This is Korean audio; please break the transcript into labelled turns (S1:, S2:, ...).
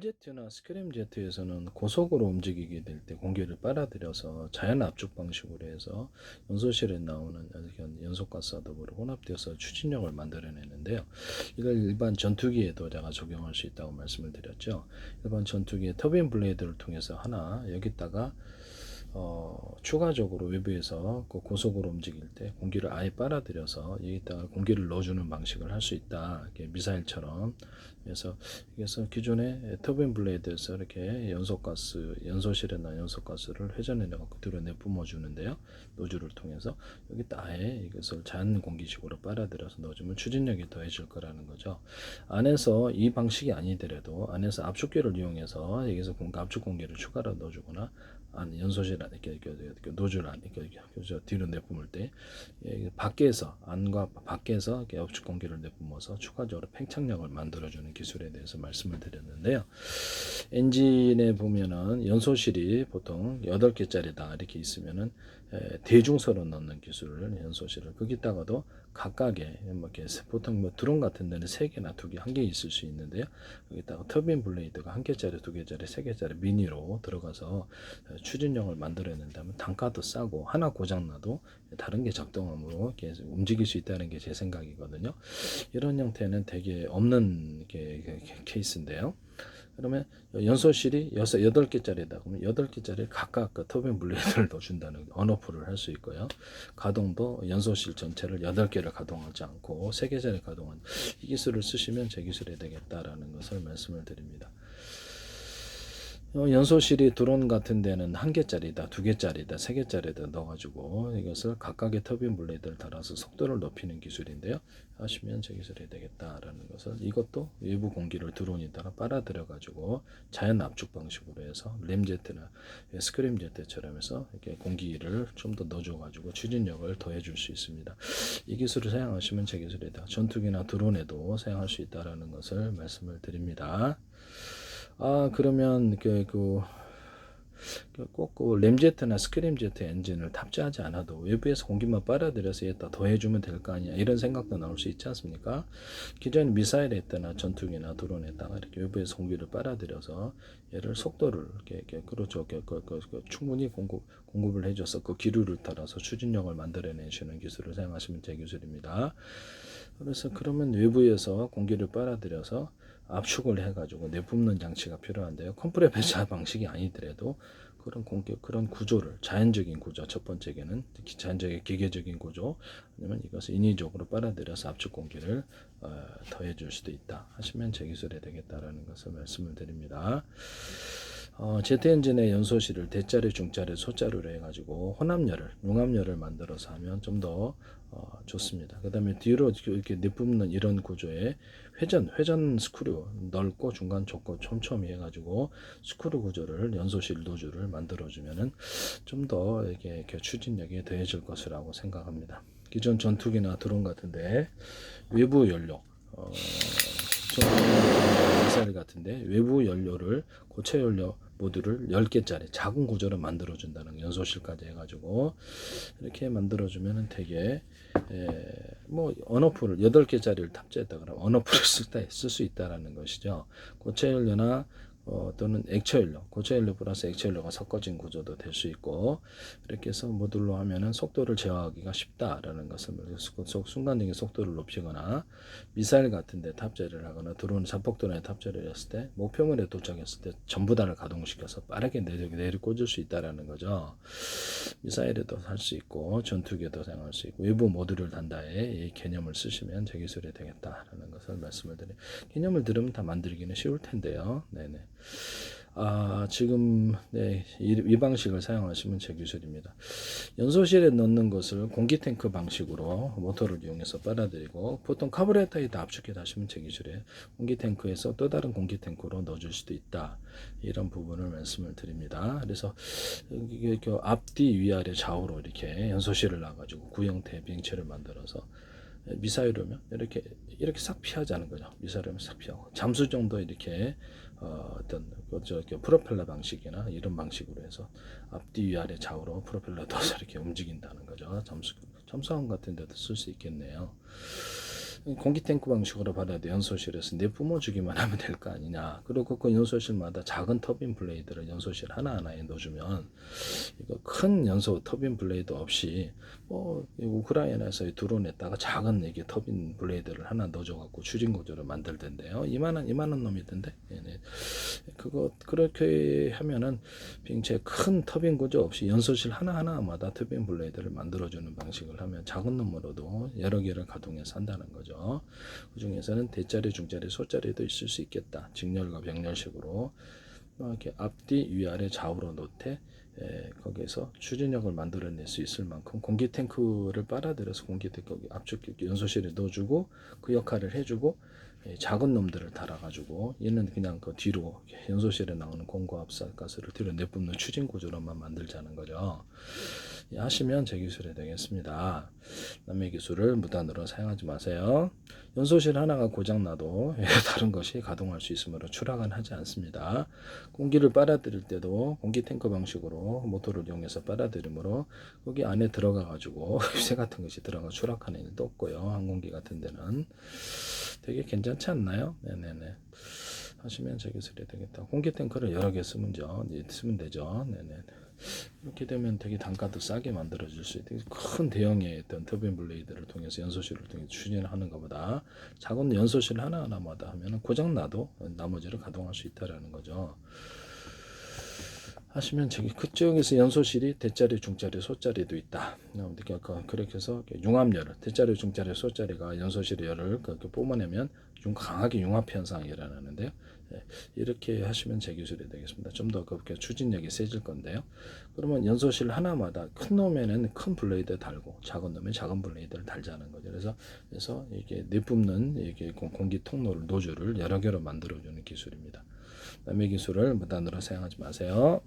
S1: 램제트나 스크램제트에서는 고속으로 움직이게 될 때 공기를 빨아들여서 자연 압축 방식으로 해서 연소실에 나오는 연소가스와 더불어 혼합되어서 추진력을 만들어내는데요. 이걸 일반 전투기에도 제가 적용할 수 있다고 말씀을 드렸죠. 일반 전투기의 터빈 블레이드를 통해서 하나 여기다가 추가적으로 외부에서 그 고속으로 움직일 때 공기를 아예 빨아들여서 여기다가 공기를 넣어주는 방식을 할 수 있다. 이렇게 미사일처럼. 그래서 기존의 터빈 블레이드에서 이렇게 연소실에나 연소가스를 회전해 갖고 뒤로 내뿜어 주는데요. 노즐을 통해서 여기다 아예 이것을 자연 공기식으로 빨아들여서 넣어주면 추진력이 더해질 거라는 거죠. 안에서 이 방식이 아니더라도 안에서 압축기를 이용해서 여기서 압축 공기를 추가로 넣어주거나 안 연소실 안에 이렇게 노즐 안에 이렇게 뒤로 내뿜을 때 밖에서 안과 밖에서 이렇게 압축 공기를 내뿜어서 추가적으로 팽창력을 만들어주는 기술에 대해서 말씀을 드렸는데요. 엔진에 보면은 연소실이 보통 8개짜리다 이렇게 있으면은 대중서로 넣는 기술을 연소실을 거기다가도 각각의 이렇게 보통 드론 같은 데는 3개나 2개, 1개 있을 수 있는데요. 여기다가 터빈 블레이드가 1개짜리, 2개짜리, 3개짜리 미니로 들어가서 추진력을 만들어낸다면 단가도 싸고 하나 고장나도 다른 게 작동함으로 계속 움직일 수 있다는 게 제 생각이거든요. 이런 형태는 되게 없는 케이스인데요. 그러면 연소실이 8개짜리다. 그러면 8개짜리 각각 그 터빈 블레이드를 넣어준다는 언오프를 할 수 있고요. 가동도 연소실 전체를 8개를 가동하지 않고 3개짜리 가동한 이 기술을 쓰시면 제 기술이 되겠다라는 것을 말씀을 드립니다. 연소실이 드론 같은 데는 1개짜리다, 2개짜리다, 3개짜리다 넣어가지고 이것을 각각의 터빈 블레이드를 달아서 속도를 높이는 기술인데요. 하시면 제 기술이 되겠다라는 것을 이것도 외부 공기를 드론에다가 빨아들여가지고 자연 압축 방식으로 해서 램제트나 스크램제트처럼 해서 이렇게 공기를 좀 더 넣어줘가지고 추진력을 더해줄 수 있습니다. 이 기술을 사용하시면 제 기술이다. 전투기나 드론에도 사용할 수 있다라는 것을 말씀을 드립니다. 그러면 꼭 램제트나 스크램제트 엔진을 탑재하지 않아도 외부에서 공기만 빨아들여서 얘다 더해주면 될 거 아니야 이런 생각도 나올 수 있지 않습니까? 기존 미사일에 있거나 전투기나 드론에다가 이렇게 외부에서 공기를 빨아들여서 얘를 속도를 이렇게 그렇죠 충분히 공급을 해줘서 그 기류를 따라서 추진력을 만들어내시는 기술을 사용하시면 제 기술입니다. 그래서 그러면 외부에서 공기를 빨아들여서 압축을 해가지고 내뿜는 장치가 필요한데요. 컴프레셔 방식이 아니더라도 그런 구조를 자연적인 구조 첫 번째는 자연적인 기계적인 구조 아니면 이것을 인위적으로 빨아들여서 압축 공기를 더해줄 수도 있다 하시면 제 기술이 되겠다라는 것을 말씀을 드립니다. 제트 엔진의 연소실을 대자리, 중자리, 소자리로 해가지고 혼합열을, 융합열을 만들어서 하면 좀 더 좋습니다. 그 다음에 뒤로 이렇게 내뿜는 이런 구조에 회전 스크류 넓고 중간 좁고 촘촘히 해가지고 스크류 구조를 연소실 노즐을 만들어주면은 좀 더 이렇게 추진력이 더해질 것이라고 생각합니다. 기존 전투기나 드론 같은데 외부 연료, 미사일 같은데 외부 연료를 고체 연료 모듈을 10개짜리 작은 구조를 만들어 준다는 연소실까지 해가지고 이렇게 만들어 주면은 되게 뭐 언어풀을 8개짜리를 탑재했다 그러면 언어풀을 쓸 수 있다라는 것이죠. 고체 연료나 또는 액체연료, 고체연료 플러스 액체연료가 섞어진 구조도 될 수 있고 이렇게 해서 모듈로 하면은 속도를 제어하기가 쉽다라는 것을 순간적인 속도를 높이거나 미사일 같은 데 탑재를 하거나 드론 자폭드론에 탑재를 했을 때 목표물에 도착했을 때 전부 다를 가동시켜서 빠르게 내리 꽂을 수 있다라는 거죠. 미사일에도 할 수 있고 전투기에도 사용할 수 있고 외부 모듈을 단다에 이 개념을 쓰시면 제 기술이 되겠다라는 것을 말씀을 드려요. 개념을 들으면 다 만들기는 쉬울 텐데요. 네네. 지금 이 방식을 사용하시면 제 기술입니다. 연소실에 넣는 것을 공기 탱크 방식으로 모터를 이용해서 빨아들이고 보통 카브레터에다 압축해 다시면 제 기술이에요. 공기 탱크에서 또 다른 공기 탱크로 넣어줄 수도 있다. 이런 부분을 말씀을 드립니다. 그래서 이게 앞뒤 위아래 좌우로 이렇게 연소실을 놔가지고 구형태 비행체를 만들어서 미사일이면 이렇게 싹 피하자는 거죠. 미사일이면 싹 피하고 잠수 정도 이렇게 어떤 프로펠러 방식이나 이런 방식으로 해서 앞뒤 위아래 좌우로 프로펠러 둬서 이렇게 움직인다는 거죠. 잠수함 같은 데도 쓸 수 있겠네요. 공기 탱크 방식으로 받아도 연소실에서 내뿜어주기만 하면 될 거 아니냐. 그리고 그 연소실마다 작은 터빈 블레이드를 연소실 하나하나에 넣어주면 이거 큰 연소 터빈 블레이드 없이 뭐 우크라이나에서 드론에다가 작은 이게 터빈 블레이드를 하나 넣어줘갖고 추진 구조를 만들던데요. 이만한 놈이던데. 네네. 그거 그렇게 하면은 빙체 큰 터빈 구조 없이 연소실 하나하나마다 터빈 블레이드를 만들어주는 방식을 하면 작은 놈으로도 여러 개를 가동해서 한다는 거죠. 그 중에서는 대자리, 중자리, 소자리도 있을 수 있겠다. 직렬과 병렬식으로 이렇게 앞뒤 위아래 좌우로 놓되 거기에서 추진력을 만들어낼 수 있을 만큼 공기 탱크를 빨아들여서 공기 탱크 압축 연소실에 넣어주고 그 역할을 해주고 작은 놈들을 달아가지고 얘는 그냥 그 뒤로 연소실에 나오는 공과 압사가스를 뒤로 내뿜는 추진 구조로만 만들자는 거죠. 하시면 제 기술이 되겠습니다. 남의 기술을 무단으로 사용하지 마세요. 연소실 하나가 고장나도 다른 것이 가동할 수 있으므로 추락은 하지 않습니다. 공기를 빨아들일 때도 공기 탱크 방식으로 모터를 이용해서 빨아들이므로 거기 안에 들어가 가지고 새 같은 것이 들어가 추락하는 일도 없고요. 항공기 같은 데는 되게 괜찮지 않나요? 네네네. 하시면 제 기술이 되겠다. 공기 탱크를 여러 개 쓰면 되죠. 네네. 이렇게 되면 되게 단가도 싸게 만들어질 수 있고 큰 대형의 어떤 터빈 블레이드를 통해서 연소실을 통해서 추진하는 것보다 작은 연소실 하나하나마다 하면 고장 나도 나머지를 가동할 수 있다라는 거죠. 하시면 저기 그쪽에서 연소실이 대자리, 중자리, 소자리도 있다. 그렇게 해서 융합열을 대자리, 중자리, 소자리가 연소실의 열을 그렇게 뿜어내면 강하게 융합 현상이 일어나는데요. 이렇게 하시면 제 기술이 되겠습니다. 좀 더 그렇게 추진력이 세질 건데요. 그러면 연소실 하나마다 큰 놈에는 큰 블레이드 달고 작은 놈에 작은 블레이드를 달자는 거죠. 그래서 이게 내뿜는 이게 공기 통로를 노즐을 여러 개로 만들어주는 기술입니다. 남의 기술을 무단으로 사용하지 마세요.